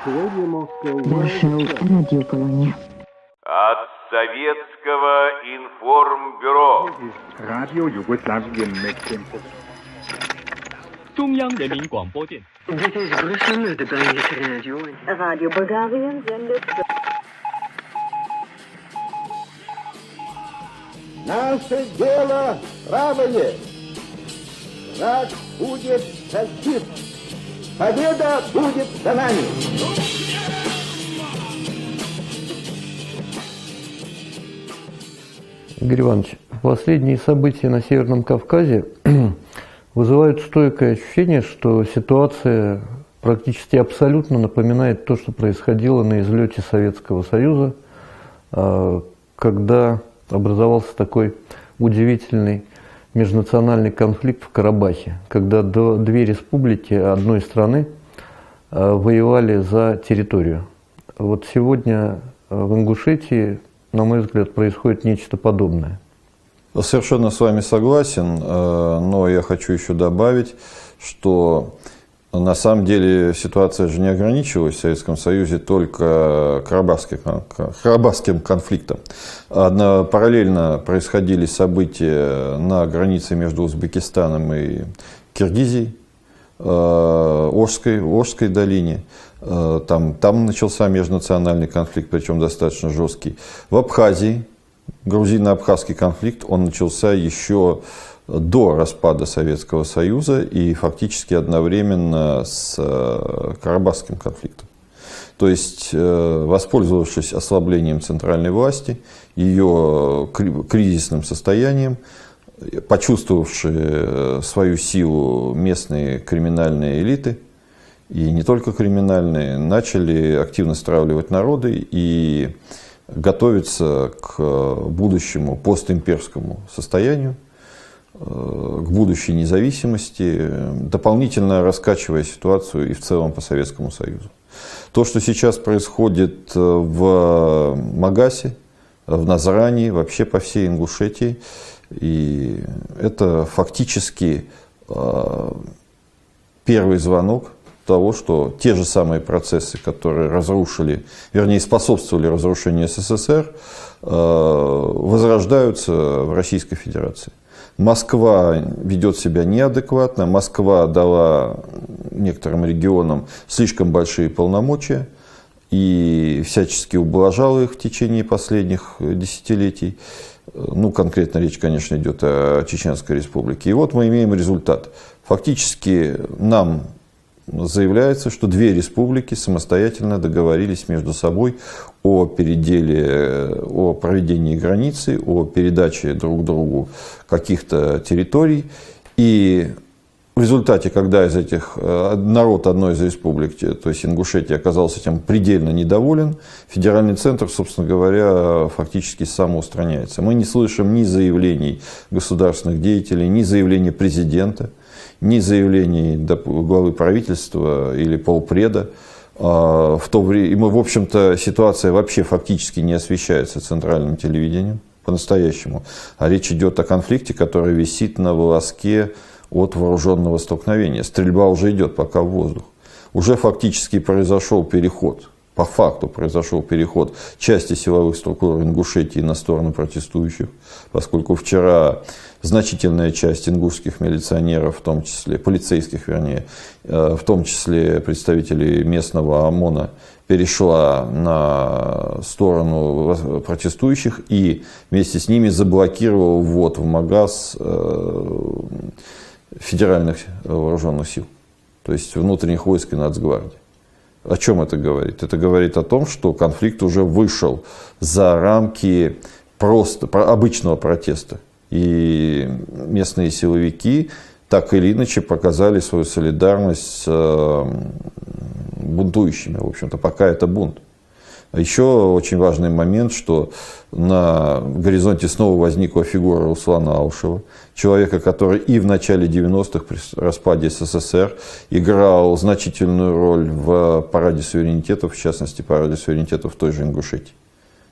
Вышел радиоколония. От Советского информбюро. Radio Jugoslawien Medtempo. 中央人民广播电。Radio Bulgarien sendet. Наше дело правое. Враг будет разбит. Победа будет за нами. Игорь Иванович, последние события на Северном Кавказе вызывают стойкое ощущение, что ситуация практически абсолютно напоминает то, что происходило на излете Советского Союза, когда образовался такой удивительный межнациональный конфликт в Карабахе, когда две республики одной страны воевали за территорию. Вот сегодня в Ингушетии, на мой взгляд, происходит нечто подобное. Совершенно с вами согласен, но я хочу еще добавить, что на самом деле ситуация же не ограничивалась в Советском Союзе только карабахским конфликтом. Параллельно происходили события на границе между Узбекистаном и Киргизией, в Ошской долине. Там начался межнациональный конфликт, причем достаточно жесткий. В Абхазии грузино-абхазский конфликт, он начался еще до распада Советского Союза и фактически одновременно с карабахским конфликтом. То есть, воспользовавшись ослаблением центральной власти, ее кризисным состоянием, почувствовавшие свою силу местные криминальные элиты, и не только криминальные, начали активно стравливать народы и готовиться к будущему постимперскому состоянию, к будущей независимости, дополнительно раскачивая ситуацию и в целом по Советскому Союзу. То, что сейчас происходит в Магасе, в Назрани, вообще по всей Ингушетии, и это фактически первый звонок того, что те же самые процессы, которые разрушили, вернее, способствовали разрушению СССР, возрождаются в Российской Федерации. Москва ведет себя неадекватно, Москва дала некоторым регионам слишком большие полномочия и всячески ублажала их в течение последних десятилетий. Ну, конкретно речь, конечно, идет о Чеченской Республике. И вот мы имеем результат. Фактически нам заявляется, что две республики самостоятельно договорились между собой о переделе, о проведении границы, о передаче друг другу каких-то территорий. И в результате, когда из этих народ одной из республик, то есть Ингушетия, оказался этим предельно недоволен, федеральный центр, собственно говоря, фактически самоустраняется. Мы не слышим ни заявлений государственных деятелей, ни заявлений президента, ни заявлений главы правительства или полпреда. И мы, в общем-то, ситуация вообще фактически не освещается центральным телевидением по-настоящему. А речь идет о конфликте, который висит на волоске от вооруженного столкновения. Стрельба уже идет пока в воздух. Уже фактически произошел переход, по факту произошел переход части силовых структур Ингушетии на сторону протестующих, поскольку вчера значительная часть ингушских милиционеров, в том числе полицейских, вернее, в том числе представителей местного ОМОНа, перешла на сторону протестующих и вместе с ними заблокировала ввод в Магаз федеральных вооруженных сил, то есть внутренних войск и Нацгвардии. О чем это говорит? Это говорит о том, что конфликт уже вышел за рамки просто обычного протеста. И местные силовики так или иначе показали свою солидарность с бунтующими. В общем-то, пока это бунт. Еще очень важный момент, что на горизонте снова возникла фигура Руслана Аушева, человека, который и в начале 90-х при распаде СССР играл значительную роль в параде суверенитетов, в частности, параде суверенитетов в той же Ингушетии.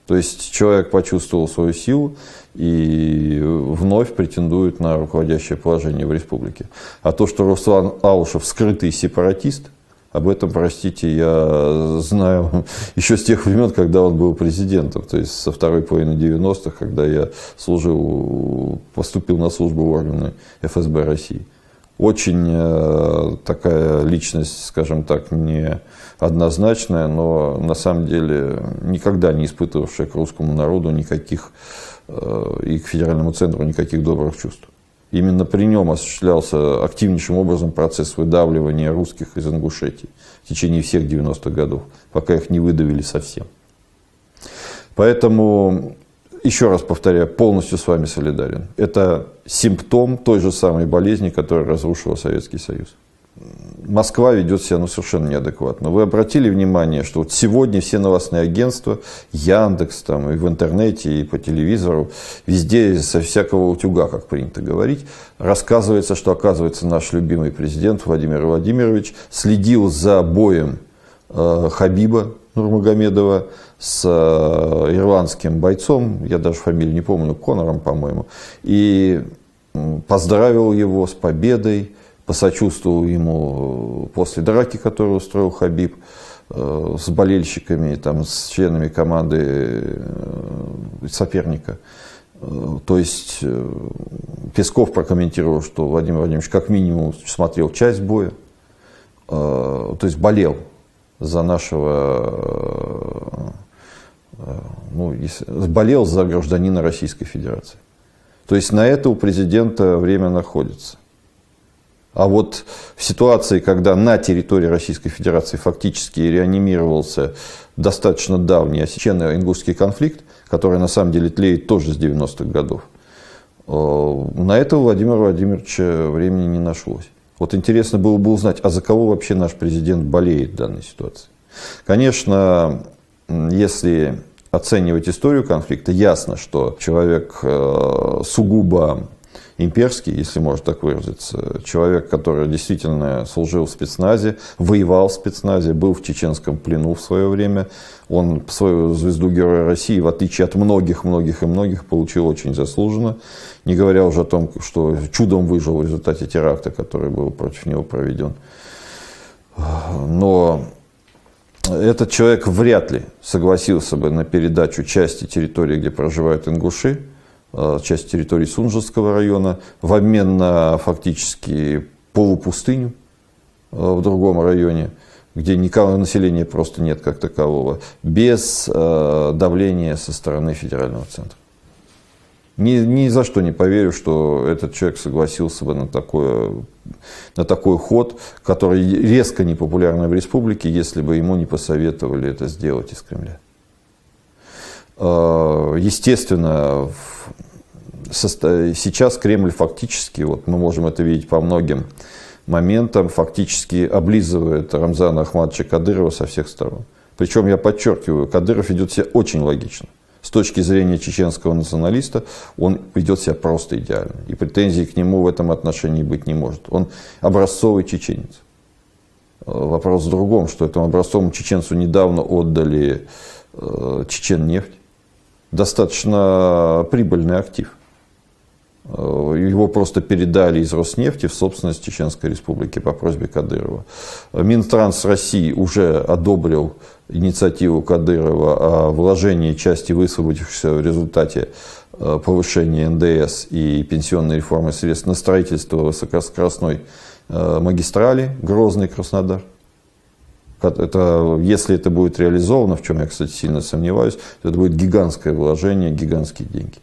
То есть человек почувствовал свою силу и вновь претендует на руководящее положение в республике. А то, что Руслан Алушев скрытый сепаратист, об этом, простите, я знаю еще с тех времен, когда он был президентом, то есть со второй половины 90-х, когда я поступил на службу в органы ФСБ России. Очень такая личность, скажем так, неоднозначная, но на самом деле никогда не испытывавшая к русскому народу никаких и к федеральному центру никаких добрых чувств. Именно при нем осуществлялся активнейшим образом процесс выдавливания русских из Ингушетии в течение всех 90-х годов, пока их не выдавили совсем. Поэтому, еще раз повторяю, полностью с вами солидарен. Это симптом той же самой болезни, которая разрушила Советский Союз. Москва ведет себя совершенно неадекватно. Вы обратили внимание, что вот сегодня все новостные агентства, Яндекс, там, и в интернете, и по телевизору, везде со всякого утюга, как принято говорить, рассказывается, что, оказывается, наш любимый президент Владимир Владимирович следил за боем Хабиба Нурмагомедова с ирландским бойцом, я даже фамилию не помню, Конором, по-моему, и поздравил его с победой, посочувствовал ему после драки, которую устроил Хабиб с болельщиками, там, с членами команды соперника. То есть Песков прокомментировал, что Владимир Владимирович как минимум смотрел часть боя, то есть болел за нашего, болел за гражданина Российской Федерации. То есть на это у президента время находится. А вот в ситуации, когда на территории Российской Федерации фактически реанимировался достаточно давний осетино-ингушский конфликт, который на самом деле тлеет тоже с 90-х годов, на это у Владимира Владимировича времени не нашлось. Вот интересно было бы узнать, а за кого вообще наш президент болеет в данной ситуации. Конечно, если оценивать историю конфликта, ясно, что человек сугубо имперский, если можно так выразиться, человек, который действительно служил в спецназе, воевал в спецназе, был в чеченском плену в свое время. Он свою звезду Героя России, в отличие от многих, получил очень заслуженно. Не говоря уже о том, что чудом выжил в результате теракта, который был против него проведен. Но этот человек вряд ли согласился бы на передачу части территории, где проживают ингуши, часть территории Сунжского района, в обмен на фактически полупустыню в другом районе, где никакого населения просто нет как такового, без давления со стороны федерального центра. Ни за что не поверю, что этот человек согласился бы на такой ход, который резко непопулярный в республике, если бы ему не посоветовали это сделать из Кремля. Естественно, сейчас Кремль фактически, вот мы можем это видеть по многим моментам, фактически облизывает Рамзана Ахматовича Кадырова со всех сторон. Причем, я подчеркиваю, Кадыров ведет себя очень логично. С точки зрения чеченского националиста он ведет себя просто идеально. И претензий к нему в этом отношении быть не может. Он образцовый чеченец. Вопрос в другом, что этому образцовому чеченцу недавно отдали Чечен-нефть. Достаточно прибыльный актив. Его просто передали из Роснефти в собственность Чеченской Республики по просьбе Кадырова. Минтранс России уже одобрил инициативу Кадырова о вложении части высвободившихся в результате повышения НДС и пенсионной реформы средств на строительство высокоскоростной магистрали Грозный-Краснодар. Если это будет реализовано, в чем я, кстати, сильно сомневаюсь, то это будет гигантское вложение, гигантские деньги.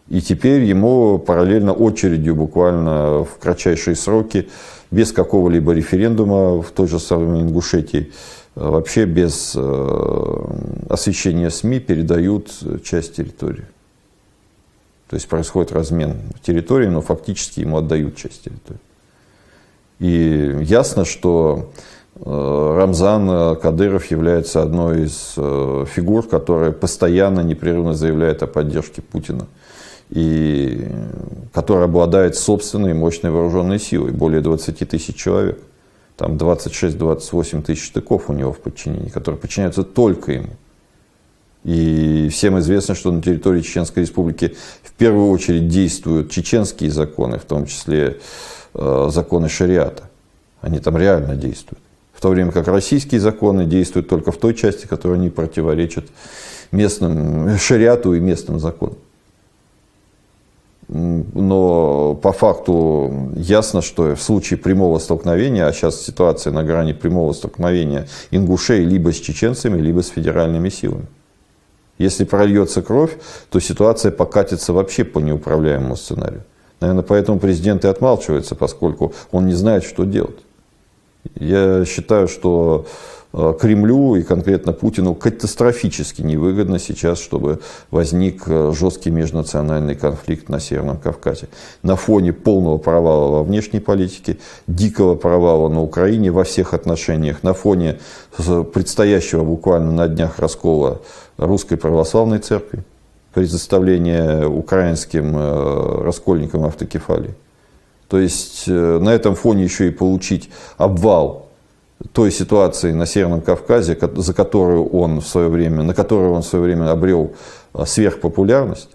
И теперь ему параллельно очередью буквально в кратчайшие сроки, без какого-либо референдума в той же самой Ингушетии, вообще без освещения СМИ передают часть территории. То есть происходит размен территории, но фактически ему отдают часть территории. И ясно, что Рамзан Кадыров является одной из фигур, которая постоянно, непрерывно заявляет о поддержке Путина. И которая обладает собственной мощной вооруженной силой, более 20 тысяч человек. Там 26-28 тысяч штыков у него в подчинении, которые подчиняются только ему. И всем известно, что на территории Чеченской Республики в первую очередь действуют чеченские законы, в том числе законы шариата. Они там реально действуют. В то время как российские законы действуют только в той части, которая не противоречит местным шариату и местным законам. Но по факту ясно, что в случае прямого столкновения, а сейчас ситуация на грани прямого столкновения ингушей либо с чеченцами, либо с федеральными силами. Если прольется кровь, то ситуация покатится вообще по неуправляемому сценарию. Наверное, поэтому президент и отмалчивается, поскольку он не знает, что делать. Я считаю, что Кремлю и конкретно Путину катастрофически невыгодно сейчас, чтобы возник жесткий межнациональный конфликт на Северном Кавказе. На фоне полного провала во внешней политике, дикого провала на Украине во всех отношениях, на фоне предстоящего буквально на днях раскола Русской Православной Церкви, предоставления украинским раскольникам автокефалии. То есть на этом фоне еще и получить обвал той ситуации на Северном Кавказе, на которую он в свое время обрел сверхпопулярность,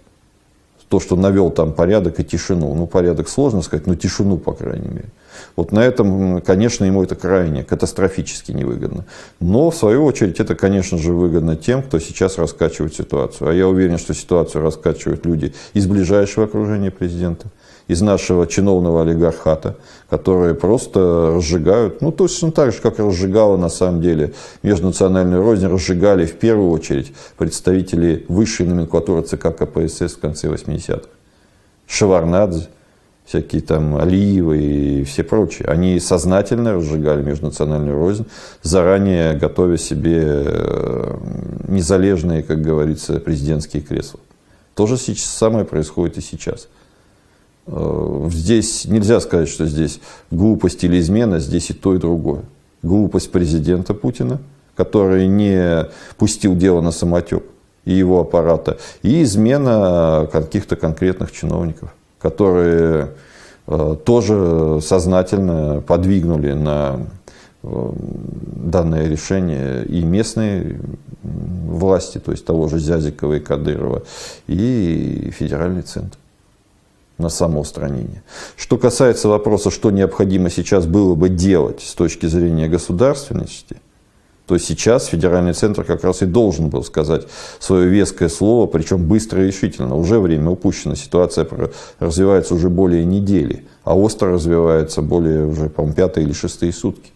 то, что навел там порядок и тишину. Ну, порядок сложно сказать, но тишину, по крайней мере. Вот на этом, конечно, ему это крайне, катастрофически невыгодно. Но, в свою очередь, это, конечно же, выгодно тем, кто сейчас раскачивает ситуацию. А я уверен, что ситуацию раскачивают люди из ближайшего окружения президента, из нашего чиновного олигархата, которые просто разжигают, ну, точно так же, как разжигала на самом деле межнациональную рознь, разжигали в первую очередь представители высшей номенклатуры ЦК КПСС в конце 80-х. Шеварнадзе, всякие там Алиевы и все прочие. Они сознательно разжигали межнациональную рознь, заранее готовя себе незалежные, как говорится, президентские кресла. То же самое происходит и сейчас. Здесь нельзя сказать, что здесь глупость или измена, здесь и то, и другое. Глупость президента Путина, который не пустил дело на самотек, и его аппарата, и измена каких-то конкретных чиновников, которые тоже сознательно подвигнули на данное решение и местные власти, то есть того же Зязикова и Кадырова, и федеральный центр на самоустранение. Что касается вопроса, что необходимо сейчас было бы делать с точки зрения государственности, то сейчас федеральный центр как раз и должен был сказать свое веское слово, причем быстро и решительно. Уже время упущено, ситуация развивается уже более недели, а остро развивается более уже, по-моему, 5-е или 6-е сутки.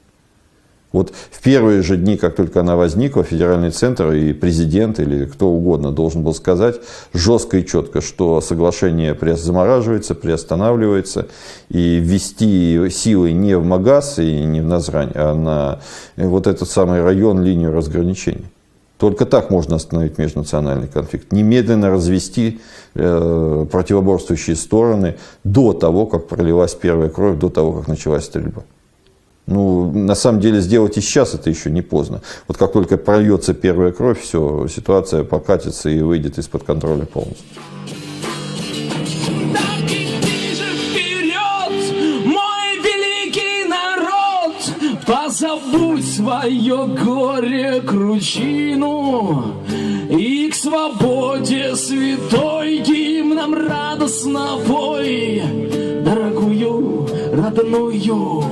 Вот в первые же дни, как только она возникла, федеральный центр и президент или кто угодно должен был сказать жестко и четко, что соглашение замораживается, приостанавливается, и ввести силы не в Магаз и не в Назрань, а на вот этот самый район, линию разграничения. Только так можно остановить межнациональный конфликт. Немедленно развести противоборствующие стороны до того, как пролилась первая кровь, до того, как началась стрельба. Ну, на самом деле, сделать и сейчас это еще не поздно. Вот как только прольется первая кровь, все, ситуация покатится и выйдет из-под контроля полностью. Так иди же вперед, мой великий народ, позабудь свое горе, кручину, и к свободе святой гимном радостно пой, дорогую, родную.